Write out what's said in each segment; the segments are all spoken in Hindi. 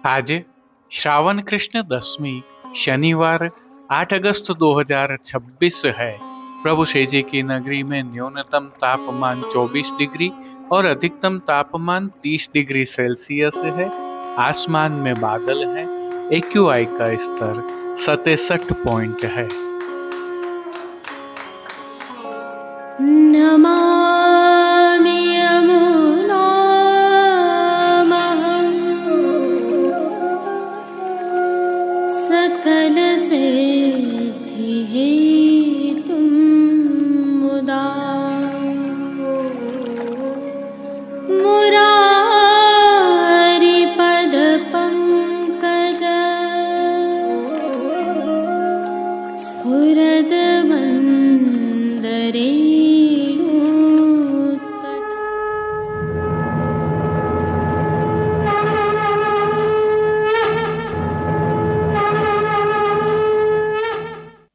आज श्रावण कृष्ण दशमी शनिवार 8 अगस्त 2026 है। प्रभु श्री जी की नगरी में न्यूनतम तापमान 24 डिग्री और अधिकतम तापमान 30 डिग्री सेल्सियस है। आसमान में बादल है। AQI का स्तर 67 पॉइंट है। नमामि यमुनामहं सकलसिद्धिहेतुं मुदा मुरारिपदपङ्कज स्फुरद्वन्दरे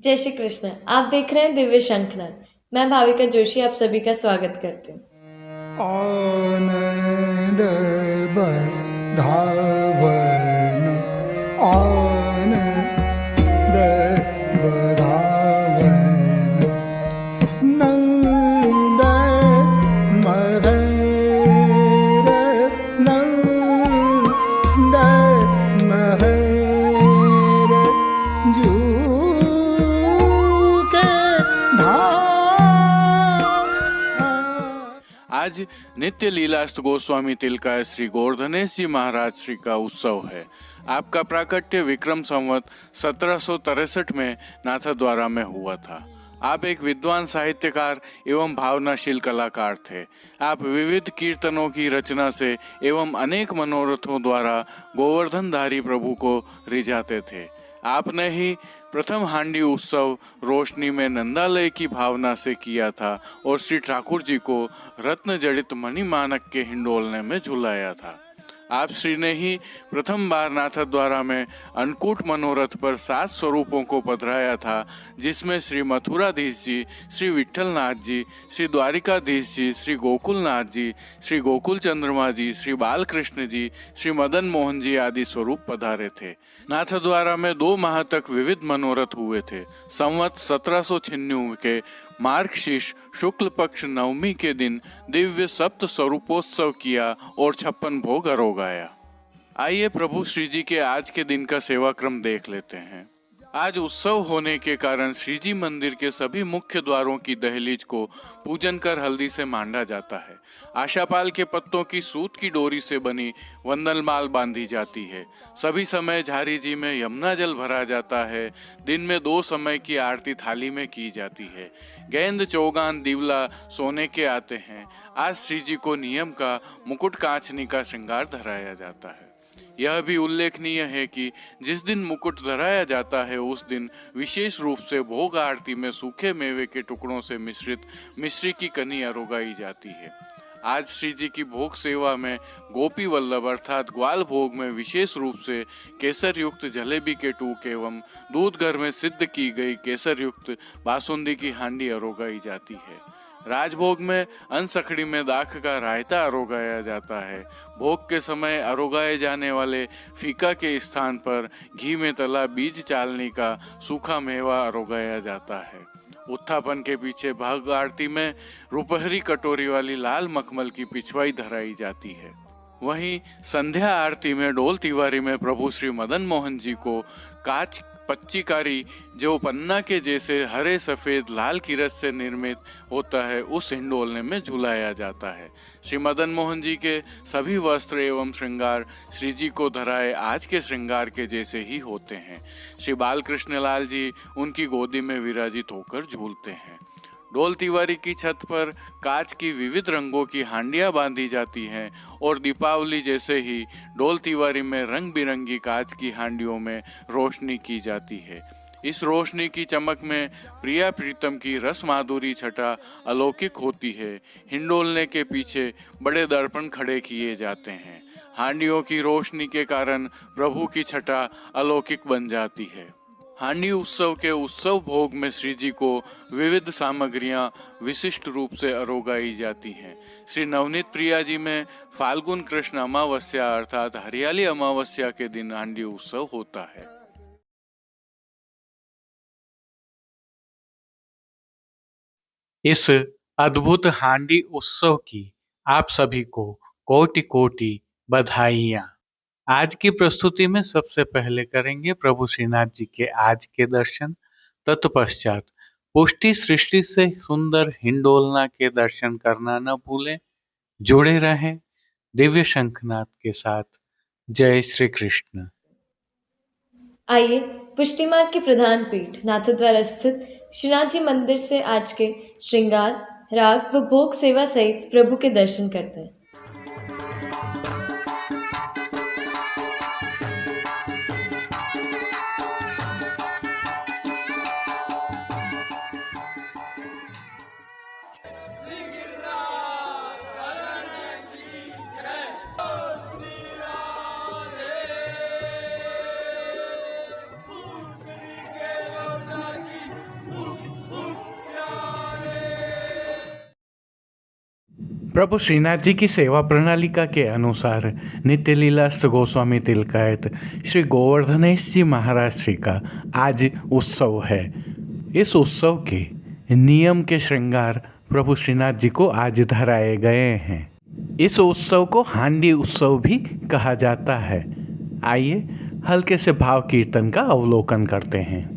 जय श्री कृष्ण। आप देख रहे हैं दिव्य शंखनाद। मैं भाविका जोशी आप सभी का स्वागत करती हूँ। आनंद बधावन आनंद बधावन नंद महर नंद महर जू आज नित्य लीलास्त गोस्वामी तिलकाय श्री गोवर्धनेश जी महाराज श्री का उत्सव है। आपका प्राकट्य विक्रम संवत 1763 में नाथद्वारा में हुआ था। आप एक विद्वान साहित्यकार एवं भावनाशील कलाकार थे। आप विविध कीर्तनों की रचना से एवं अनेक मनोरथों द्वारा गोवर्धनधारी प्रभु को रिझाते थे। आपने ही प्रथम हांडी उत्सव रोशनी में नंदालय की भावना से किया था और श्री ठाकुर जी को रत्न जड़ित मणिमानक के हिंडोलने में झुलाया था। आप श्री ने ही प्रथम बार नाथद्वारा में अन्नकूट मनोरथ पर 7 स्वरूपों को पधराया था, जिसमें श्री मथुराधीश जी, श्री विठ्ठलनाथ जी, श्री द्वारिकाधीश जी, श्री गोकुलनाथ जी, श्री गोकुल चंद्रमा जी, श्री बालकृष्ण जी, श्री मदन मोहन जी आदि स्वरूप पधारे थे। नाथद्वारा में 2 माह तक विविध मनोरथ हुए थे। संवत 1796 के मार्गशीर्ष शुक्ल पक्ष नवमी के दिन दिव्य सप्त स्वरूपोत्सव किया और 56 भोग अरोगाया। आइए प्रभु श्री जी के आज के दिन का सेवा क्रम देख लेते हैं। आज उत्सव होने के कारण श्री जी मंदिर के सभी मुख्य द्वारों की दहलीज को पूजन कर हल्दी से मांडा जाता है। आशापाल के पत्तों की सूत की डोरी से बनी वंदनमाल बांधी जाती है। सभी समय झारी जी में यमुना जल भरा जाता है। दिन में 2 समय की आरती थाली में की जाती है। गेंद, चौगान, दिवला सोने के आते हैं। आज श्री जी को नियम का मुकुट कांचनी का श्रृंगार धराया जाता है। यह भी उल्लेखनीय है कि जिस दिन मुकुट धराया जाता है उस दिन विशेष रूप से भोग आरती में सूखे मेवे के टुकड़ों से मिश्रित मिश्री की कनी अरोगाई जाती है। आज श्री जी की भोग सेवा में गोपी वल्लभ अर्थात ग्वाल भोग में विशेष रूप से केसर युक्त जलेबी के टूक एवं दूध घर में सिद्ध की गई केसर युक्त बासुंदी की हांडी अरोगाई जाती है। राजभोग में अनसखड़ी में दाख का रायता अरोगाया जाता है। भोग के समय अरोगाए जाने वाले फीका के स्थान पर घी में तला बीज चालनी का सूखा मेवा अरोगाया जाता है। उत्थापन के पीछे भाग आरती में रुपहरी कटोरी वाली लाल मखमल की पिछवाई धराई जाती है। वहीं संध्या आरती में डोल तिवारी में प्रभु श्री मदन मोहन जी को कांच पच्चीकारी जो पन्ना के जैसे हरे सफेद लाल कीरस से निर्मित होता है उस हिंडोलने में झुलाया जाता है। श्री मदन मोहन जी के सभी वस्त्र एवं श्रृंगार श्री जी को धराए आज के श्रृंगार के जैसे ही होते हैं। श्री बालकृष्ण लाल जी उनकी गोदी में विराजित होकर झूलते हैं। डोल तिवारी की छत पर कांच की विविध रंगों की हांडियां बांधी जाती हैं और दीपावली जैसे ही डोल तिवारी में रंग बिरंगी कांच की हांडियों में रोशनी की जाती है। इस रोशनी की चमक में प्रिया प्रीतम की रस माधुरी छटा अलौकिक होती है। हिंडोलने के पीछे बड़े दर्पण खड़े किए जाते हैं। हांडियों की रोशनी के कारण प्रभु की छटा अलौकिक बन जाती है। हांडी उत्सव के उत्सव भोग में श्री जी को विविध सामग्रियां विशिष्ट रूप से अरोगाई जाती हैं। श्री नवनीत प्रिया जी में फाल्गुन कृष्ण अमावस्या अर्थात हरियाली अमावस्या के दिन हांडी उत्सव होता है। इस अद्भुत हांडी उत्सव की आप सभी को कोटि कोटि बधाइयाँ। आज की प्रस्तुति में सबसे पहले करेंगे प्रभु श्रीनाथ जी के आज के दर्शन, तत्पश्चात पुष्टि सृष्टि से सुंदर हिंडोलना के दर्शन करना न भूलें। जुड़े रहें दिव्य शंखनाद के साथ। जय श्री कृष्ण। आइए पुष्टि मार्ग के प्रधान पीठ नाथद्वारा स्थित श्रीनाथ जी मंदिर से आज के श्रृंगार, राग व भोग सेवा सहित प्रभु के दर्शन करते हैं। प्रभु श्रीनाथ जी की सेवा प्रणालिका के अनुसार नित्य लीलास्त गोस्वामी तिलकायत श्री गोवर्धनेश जी महाराज श्री का आज उत्सव है। इस उत्सव के नियम के श्रृंगार प्रभु श्रीनाथ जी को आज धराए गए हैं। इस उत्सव को हांडी उत्सव भी कहा जाता है। आइए हल्के से भाव कीर्तन का अवलोकन करते हैं।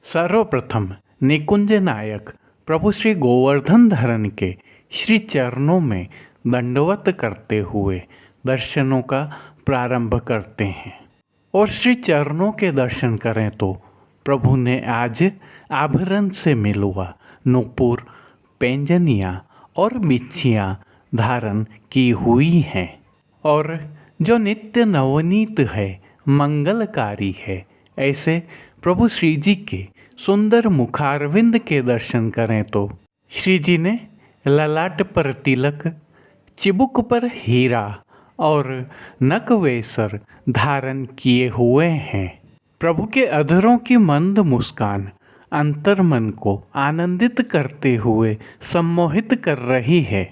सर्वप्रथम निकुंज नायक प्रभु श्री गोवर्धन धरन के श्री चरणों में दंडवत करते हुए दर्शनों का प्रारंभ करते हैं। और श्री चरणों के दर्शन करें तो प्रभु ने आज आभरण से मिलुआ नूपुर, पैंजनियाँ और बिच्छियाँ धारण की हुई हैं और जो नित्य नवनीत है, मंगलकारी है, ऐसे प्रभु श्री जी के सुंदर मुखारविंद के दर्शन करें तो श्री जी ने ललाट पर तिलक, चिबुक पर हीरा और नकवेसर धारण किए हुए हैं। प्रभु के अधरों की मंद मुस्कान अंतर्मन को आनंदित करते हुए सम्मोहित कर रही है।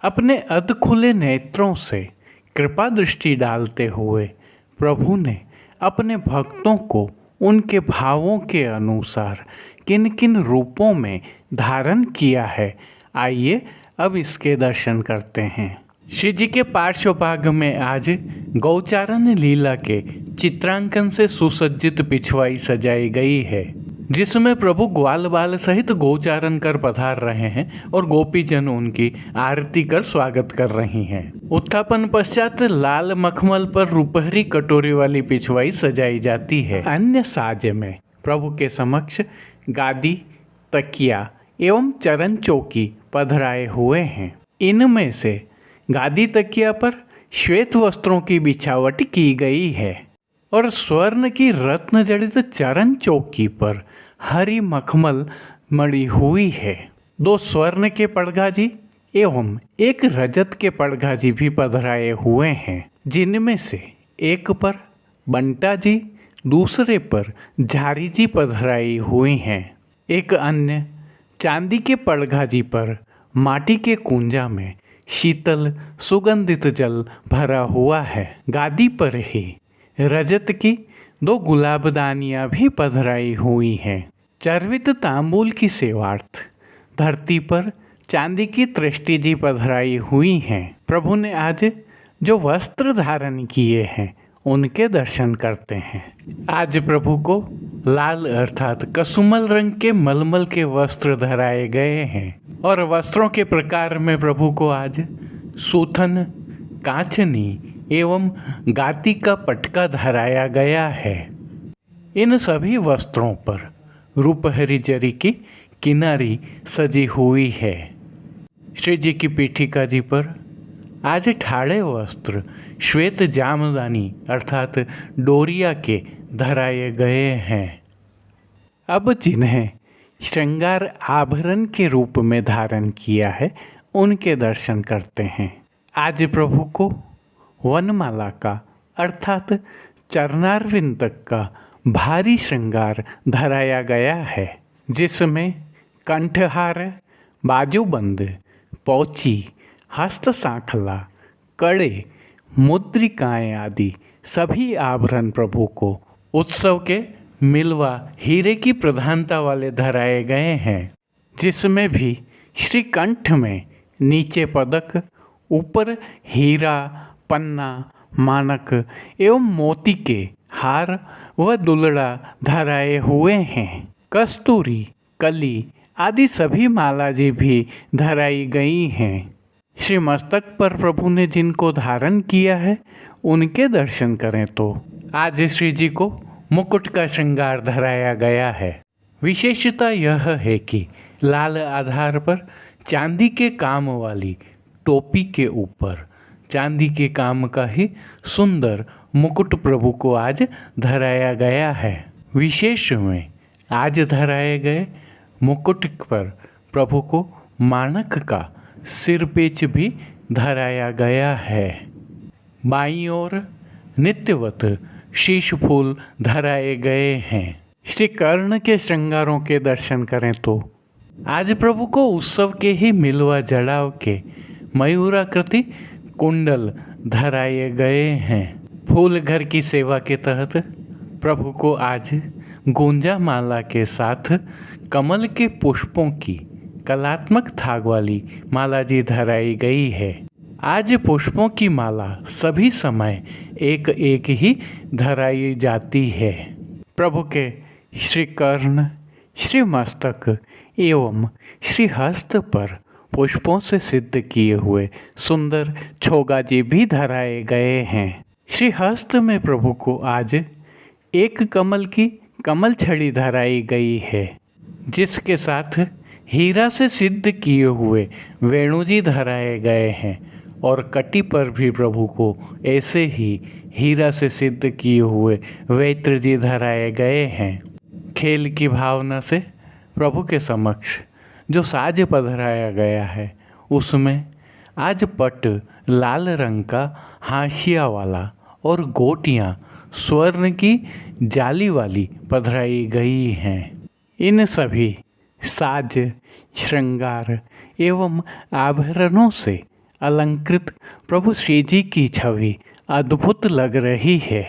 अपने अध खुले नेत्रों से कृपा दृष्टि डालते हुए प्रभु ने अपने भक्तों को उनके भावों के अनुसार किन किन रूपों में धारण किया है, आइए अब इसके दर्शन करते हैं। श्री जी के पार्श्वभाग में आज गौचारण लीला के चित्रांकन से सुसज्जित पिछवाई सजाई गई है, जिसमें प्रभु ग्वाल बाल सहित गौचारण कर पधार रहे हैं और गोपीजन उनकी आरती कर स्वागत कर रही हैं। उत्थापन पश्चात लाल मखमल पर रुपहरी कटोरी वाली पिछवाई सजाई जाती है। अन्य साज में प्रभु के समक्ष गादी, तकिया एवं चरण चौकी पधराए हुए हैं। इनमें से गादी तकिया पर श्वेत वस्त्रों की बिछावट की गई है और स्वर्ण की रत्न जड़ित चरण चौकी पर हरी मखमल मड़ी हुई है। 2 स्वर्ण के पड़गाजी एवं 1 रजत के पड़गाजी भी पधराए हुए हैं, जिनमें से एक पर बंटा जी, दूसरे पर झारी जी पधराई हुई हैं। एक अन्य चांदी के पड़गाजी पर माटी के कुंजा में शीतल सुगंधित जल भरा हुआ है। गादी पर ही रजत की 2 गुलाबदानियाँ भी पधराई हुई हैं। चर्वित तांबूल की सेवार्थ धरती पर चांदी की तृष्टि जी पधराई हुई हैं। प्रभु ने आज जो वस्त्र धारण किए हैं उनके दर्शन करते हैं। आज प्रभु को लाल अर्थात कसुमल रंग के मलमल के वस्त्र धराए गए हैं और वस्त्रों के प्रकार में प्रभु को आज सूथन, कांचनी एवं गाती का पटका धराया गया है। इन सभी वस्त्रों पर रूपहरी जरी की किनारी सजी हुई है। श्री जी की पीठिकादि पर आज ठाड़े वस्त्र श्वेत जामदानी अर्थात डोरिया के धराए गए हैं। अब जिन्हें श्रृंगार आभरण के रूप में धारण किया है उनके दर्शन करते हैं। आज प्रभु को वनमाला का अर्थात चरणारविंद तक का भारी श्रृंगार धराया गया है, जिसमें कंठहार, बाजूबंद, पौची, हस्त सांखला, कड़े, मुद्रिकाएं आदि सभी आभरण प्रभु को उत्सव के मिलवा हीरे की प्रधानता वाले धराए गए हैं, जिसमें भी श्री कंठ में नीचे पदक, ऊपर हीरा, पन्ना, मानक एवं मोती के हार व दुलड़ा धराए हुए हैं। कस्तूरी, कली आदि सभी मालाजी भी धराई गई हैं। श्री मस्तक पर प्रभु ने जिनको धारण किया है उनके दर्शन करें तो आज श्री जी को मुकुट का श्रृंगार धराया गया है। विशेषता यह है कि लाल आधार पर चांदी के काम वाली टोपी के ऊपर चांदी के काम का ही सुंदर मुकुट प्रभु को आज धराया गया है। विशेष में आज धराए गए मुकुट पर प्रभु को मानक का सिरपेच भी धराया गया है। बाईं ओर नित्यवत शीश फूल धराए गए हैं। श्री कर्ण के श्रृंगारों के दर्शन करें तो आज प्रभु को उत्सव के ही मिलवा जड़ाव के मयूराकृति कुंडल धराए गए हैं। फूल घर की सेवा के तहत प्रभु को आज गुंजा माला के साथ कमल के पुष्पों की कलात्मक थाग वाली माला जी धराई गई है। आज पुष्पों की माला सभी समय एक एक ही धराई जाती है। प्रभु के श्री कर्ण, श्री मस्तक एवं श्री हस्त पर पुष्पों से सिद्ध किए हुए सुंदर छोगाजी भी धराए गए हैं। श्री हस्त में प्रभु को आज एक कमल की कमल छड़ी धराई गई है, जिसके साथ हीरा से सिद्ध किए हुए वेणुजी धराए गए हैं और कटी पर भी प्रभु को ऐसे ही हीरा से सिद्ध किए हुए वैत्र जी धराए गए हैं। खेल की भावना से प्रभु के समक्ष जो साज पधराया गया है उसमें आज पट लाल रंग का हाशिया वाला और गोटियाँ स्वर्ण की जाली वाली पधराई गई हैं। इन सभी साज, श्रृंगार एवं आभरणों से अलंकृत प्रभु श्री जी की छवि अद्भुत लग रही है।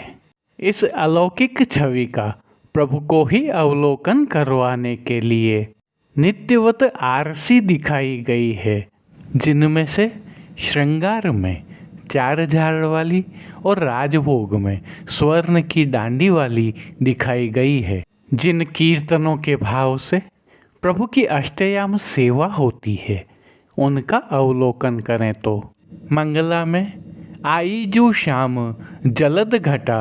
इस अलौकिक छवि का प्रभु को ही अवलोकन करवाने के लिए नित्यवत आरसी दिखाई गई है, जिनमें से श्रृंगार में 4 झाड़ वाली और राजभोग में स्वर्ण की डांडी वाली दिखाई गई है। जिन कीर्तनों के भाव से प्रभु की अष्टयाम सेवा होती है उनका अवलोकन करें तो मंगला में आई जो श्याम जलद घटा,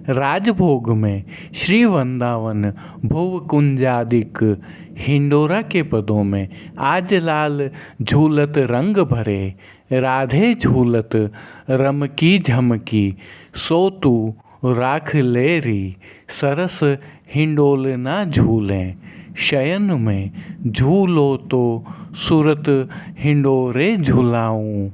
राजभोग में श्री वृंदावन भुव कुंजादिक, हिंडोरा के पदों में आज लाल झूलत रंग भरे, राधे झूलत रम की झमकी, सो तू राख लेरी, सरस हिंडोल ना झूलें, शयन में झूलो तो सूरत हिंडोरे झुलाऊं,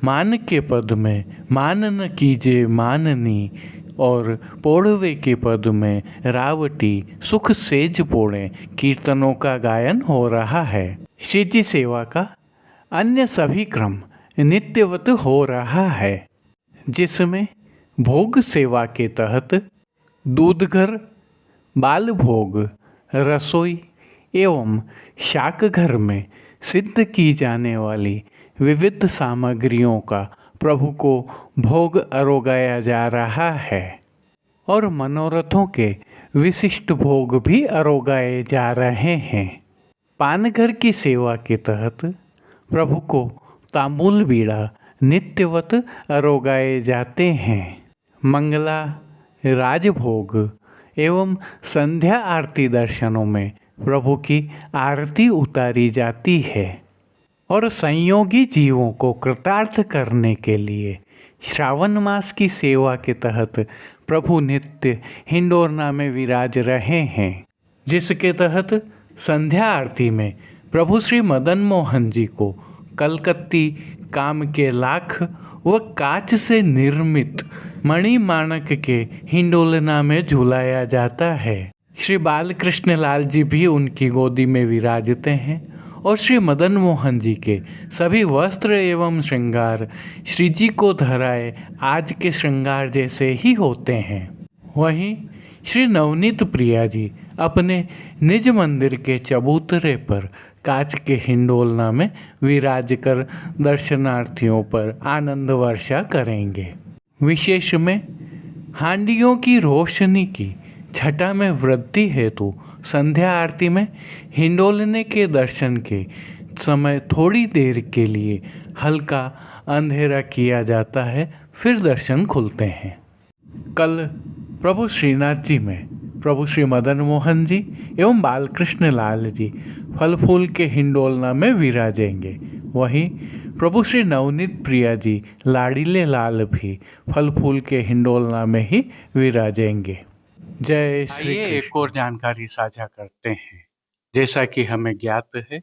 मान के पद में मान न कीजे माननी, और पोड़वे के पद में रावटी सुख सेज पोड़े कीर्तनों का गायन हो रहा है। श्री जी सेवा का अन्य सभी क्रम नित्यवत हो रहा है, जिसमें भोग सेवा के तहत दूधघर, बाल भोग, रसोई एवं शाक घर में सिद्ध की जाने वाली विविध सामग्रियों का प्रभु को भोग अरोगाया जा रहा है और मनोरथों के विशिष्ट भोग भी अरोगाए जा रहे हैं। पानघर की सेवा के तहत प्रभु को तांबूल बीड़ा नित्यवत अरोगाए जाते हैं। मंगला, राजभोग एवं संध्या आरती दर्शनों में प्रभु की आरती उतारी जाती है और संयोगी जीवों को कृतार्थ करने के लिए श्रावण मास की सेवा के तहत प्रभु नित्य हिंडोरना में विराज रहे हैं, जिसके तहत संध्या आरती में प्रभु श्री मदन मोहन जी को कलकत्ती काम के लाख व कांच से निर्मित मणि माणक के हिंडोलना में झुलाया जाता है। श्री बालकृष्ण लाल जी भी उनकी गोदी में विराजते हैं और श्री मदन मोहन जी के सभी वस्त्र एवं श्रृंगार श्री जी को धराए आज के श्रृंगार जैसे ही होते हैं। वहीं श्री नवनीत प्रिया जी अपने निज मंदिर के चबूतरे पर कांच के हिंडोलना में विराज कर दर्शनार्थियों पर आनंद वर्षा करेंगे। विशेष में हांडियों की रोशनी की छटा में वृद्धि हेतु संध्या आरती में हिंडोलने के दर्शन के समय थोड़ी देर के लिए हल्का अंधेरा किया जाता है, फिर दर्शन खुलते हैं। कल प्रभु श्रीनाथ जी में प्रभु श्री मदन मोहन जी एवं बालकृष्ण लाल जी फल फूल के हिंडोलना में विराजेंगे। वहीं प्रभु श्री नवनीत प्रिया जी लाडीले लाल भी फल फूल के हिंडोलना में ही विराजेंगे। जय श्री कृष्ण। एक और जानकारी साझा करते हैं। जैसा कि हमें ज्ञात है,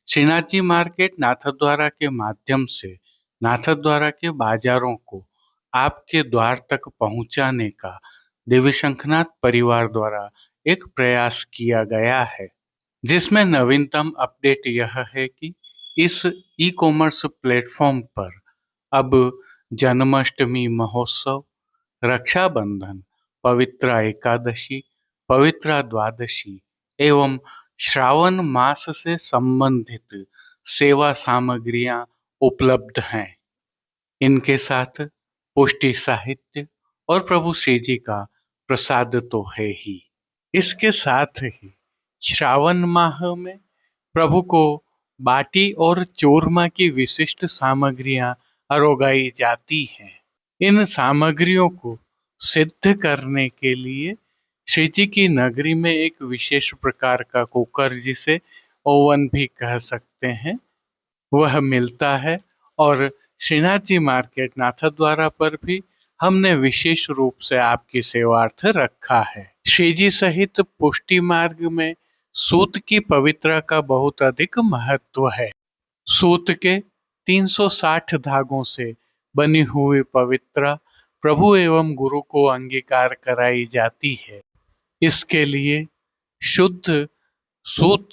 श्रीनाथ जी मार्केट नाथद्वारा के माध्यम से नाथद्वारा के बाजारों को आपके द्वार तक पहुंचाने का देवी शंखनाथ परिवार द्वारा एक प्रयास किया गया है, जिसमें नवीनतम अपडेट यह है कि इस ई कॉमर्स प्लेटफॉर्म पर अब जन्माष्टमी महोत्सव, रक्षाबंधन, पवित्रा एकादशी, पवित्रा द्वादशी एवं श्रावण मास से संबंधित सेवा सामग्रियां उपलब्ध हैं। इनके साथ पुष्टि साहित्य और प्रभु श्री जी का प्रसाद तो है ही। इसके साथ ही श्रावण माह में प्रभु को बाटी और चूरमा की विशिष्ट सामग्रियां अरोगाई जाती हैं। इन सामग्रियों को सिद्ध करने के लिए श्री जी की नगरी में एक विशेष प्रकार का कुकर, जिसे ओवन भी कह सकते हैं, वह मिलता है और श्रीनाथ जी मार्केट नाथद्वारा पर भी हमने विशेष रूप से आपकी सेवार्थ रखा है। श्री जी सहित पुष्टि मार्ग में सूत की पवित्रा का बहुत अधिक महत्व है। सूत के 360 धागों से बनी हुई पवित्रा प्रभु एवं गुरु को अंगीकार कराई जाती है। इसके लिए शुद्ध सूत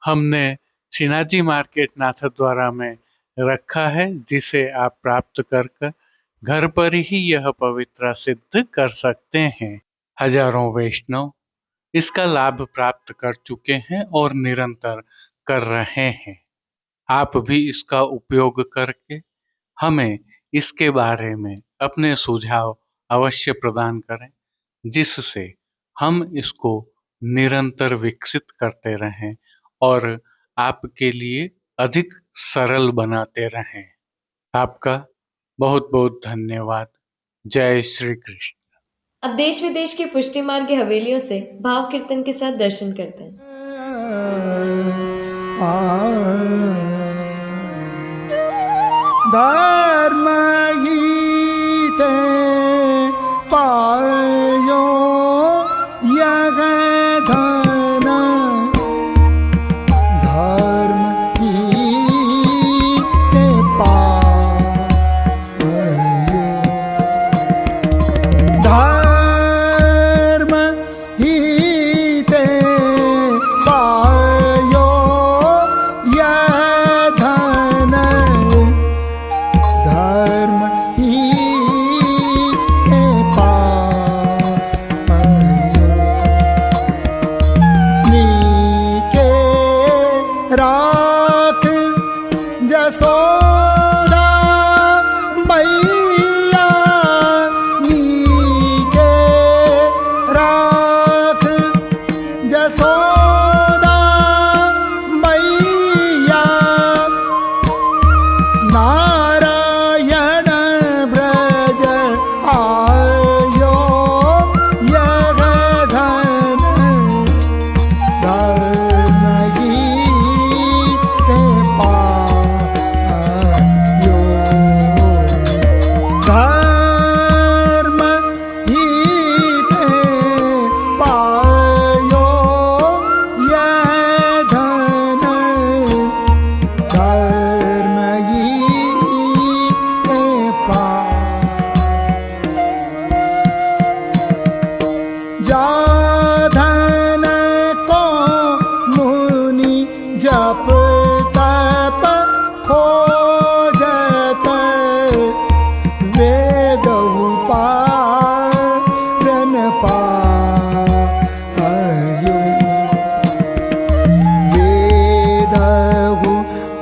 हमने श्रीनाथ जी मार्केट नाथद्वारा में रखा है, जिसे आप प्राप्त कर घर पर ही यह पवित्रा सिद्ध कर सकते हैं। हजारों वैष्णव इसका लाभ प्राप्त कर चुके हैं और निरंतर कर रहे हैं। आप भी इसका उपयोग करके हमें इसके बारे में अपने सुझाव अवश्य प्रदान करें, जिससे हम इसको निरंतर विकसित करते रहें और आपके लिए अधिक सरल बनाते रहें। आपका बहुत बहुत धन्यवाद। जय श्री कृष्ण। अब देश विदेश के पुष्टि मार्ग की हवेलियों से भाव कीर्तन के साथ दर्शन करते हैं। धर्म गीते पायो यग धन, धर्म गीते पायो, धर्म गीते पायो यग धन, धर्म ही पायो। नीके राख जसोदा मैया, नीके राख जसोदा मैया, नारायण ब्रज आयो यग धन, धर्म गीते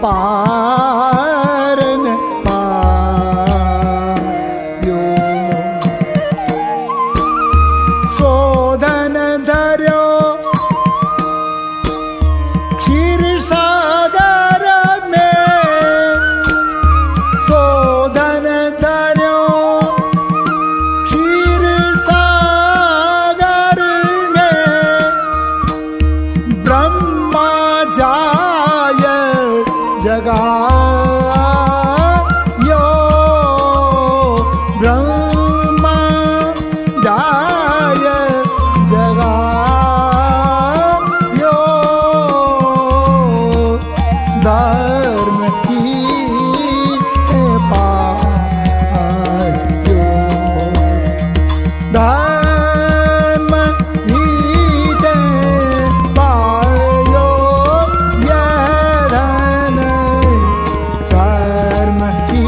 पारन पायो शोधन धर्यो क्षीर सागर में शोधन धर्यो क्षीर सागर में ब्रह्मा जाय जगायो ब्रह्मा जाय जगायो धर्म की पायो धर्म ही पायो यह धन धर्म ही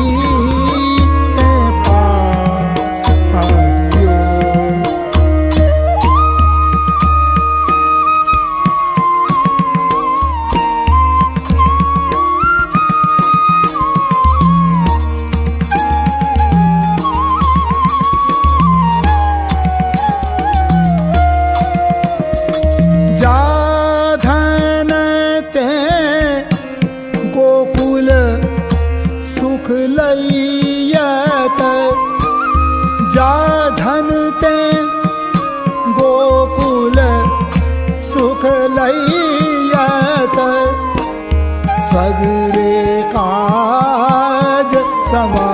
पायो जाधन ते गोकुल सुख लैयत जाधन ते गोकुल सुख लैयत सगरे काज सवारे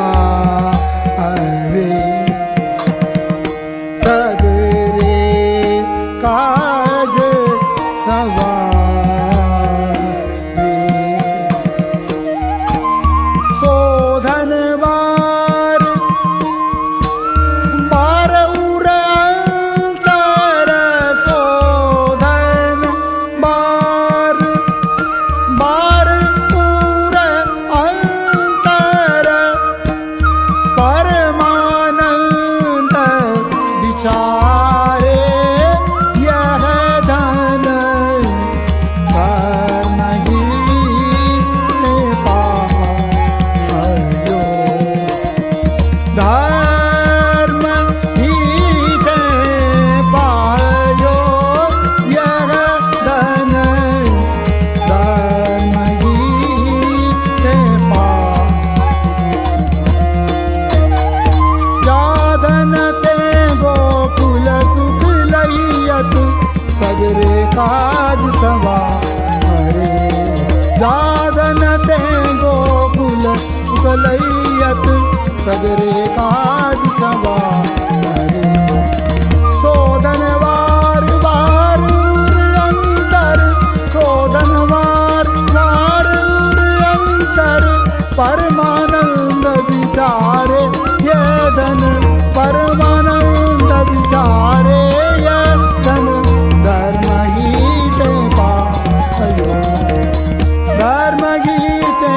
सगरे काज सवारे शोधन बार बार उर अंतर शोधन बार बार उर अंतर परमानंद विचारे यह धन धर्म ही पायो धर्म ही पायो यह धन धर्म ही जाधन ते गोकुल सुख लैयत सगरे काज सवारे जाधन ते गोकुल सुख लैयत सगरे काज सवारे शोधन वार वार अंतर शोधन वार वार अंतर परमानंद विचारे ये धन परमानंद विचारे ये धन धर्म गीते पायो धर्म गीते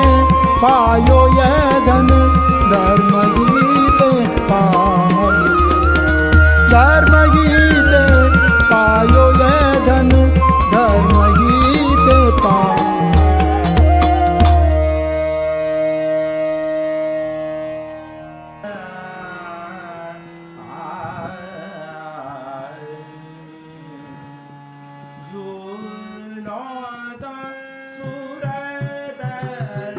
पायो ये धन धर्म गीते पायो धर्म गीते पायो ये धन धर्म गीते पायो झूलों तो सूरदर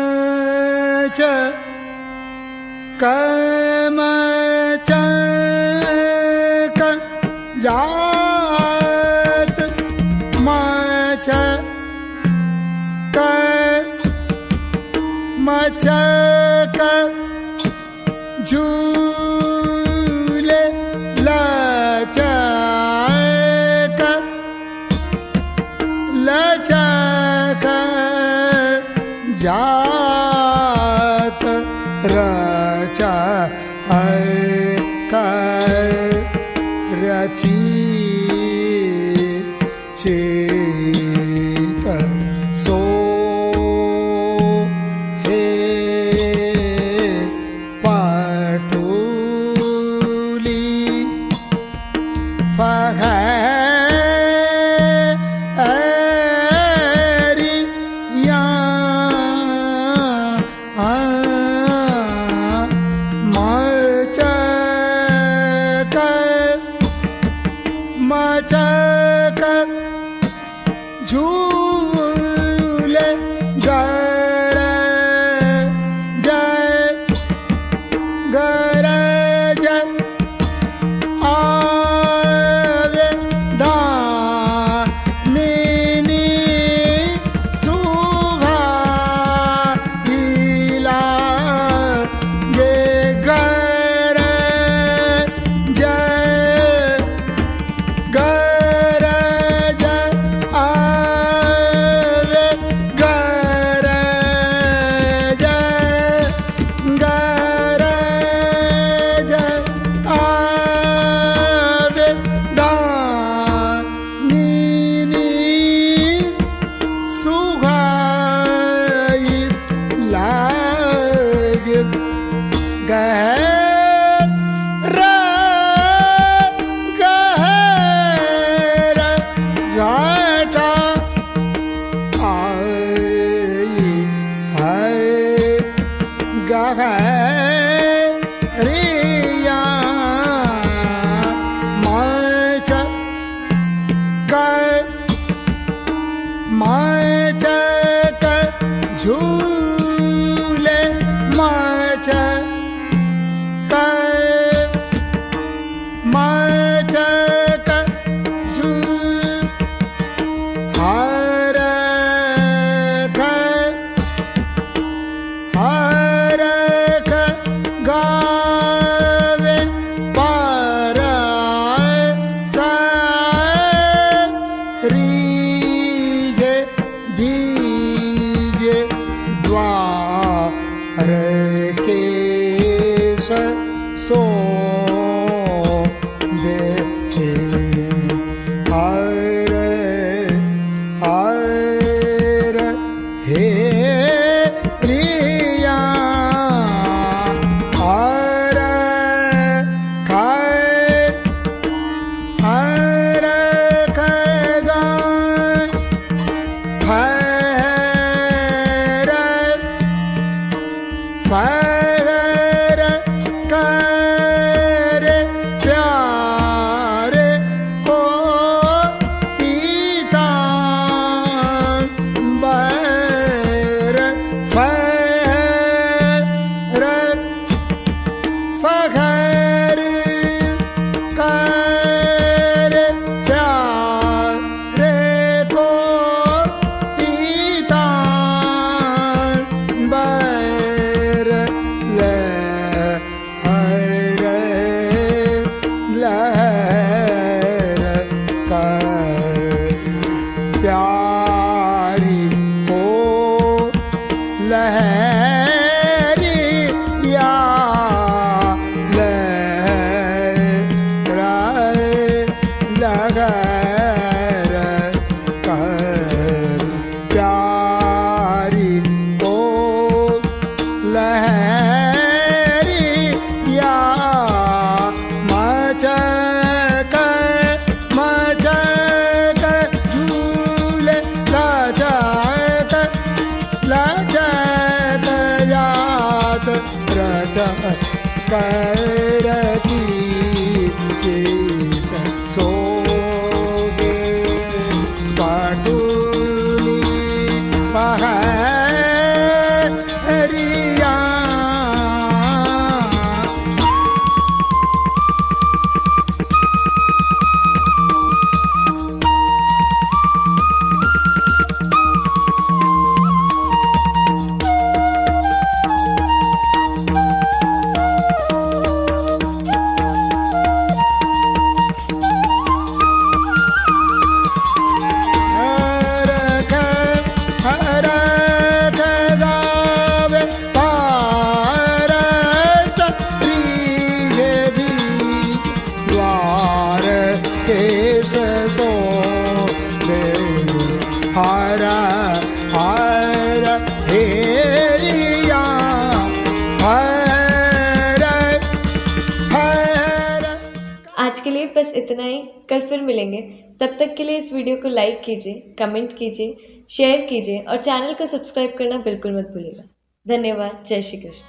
माच कमच जात माच मचक झूले लचक लचक जात रचा रची चेत सो हे पटुली फहरिया मचक मचक झूले गरज गरज आवे दामिनी सुहागिला गे गरज गरज आवे गरज गरज आवे दामिनी सुहाई लागे गहर गहर घाटा आई है गहरिया मच मचक झूले मचक मचक झूल हरख हरख गावे पराय रीजे भीजे द्वार के सो देखे हर हर हे रिया हर खर लहर कर प्यारी हो लहरी या लहराए लहर कर प्यारी हो लहरी या मचक मचक झूले लचक लचक याद रचक रची चेत सोगे पाटुली पहरिया हरख गावे पारस प्रिय भी द्वार केश सो हर हर हेरिया हर हर। आज के लिए बस इतना ही। कल फिर मिलेंगे। तब तक के लिए इस वीडियो को लाइक कीजिए, कमेंट कीजिए, शेयर कीजिए और चैनल को सब्सक्राइब करना बिल्कुल मत भूलिएगा। धन्यवाद। जय श्री कृष्ण।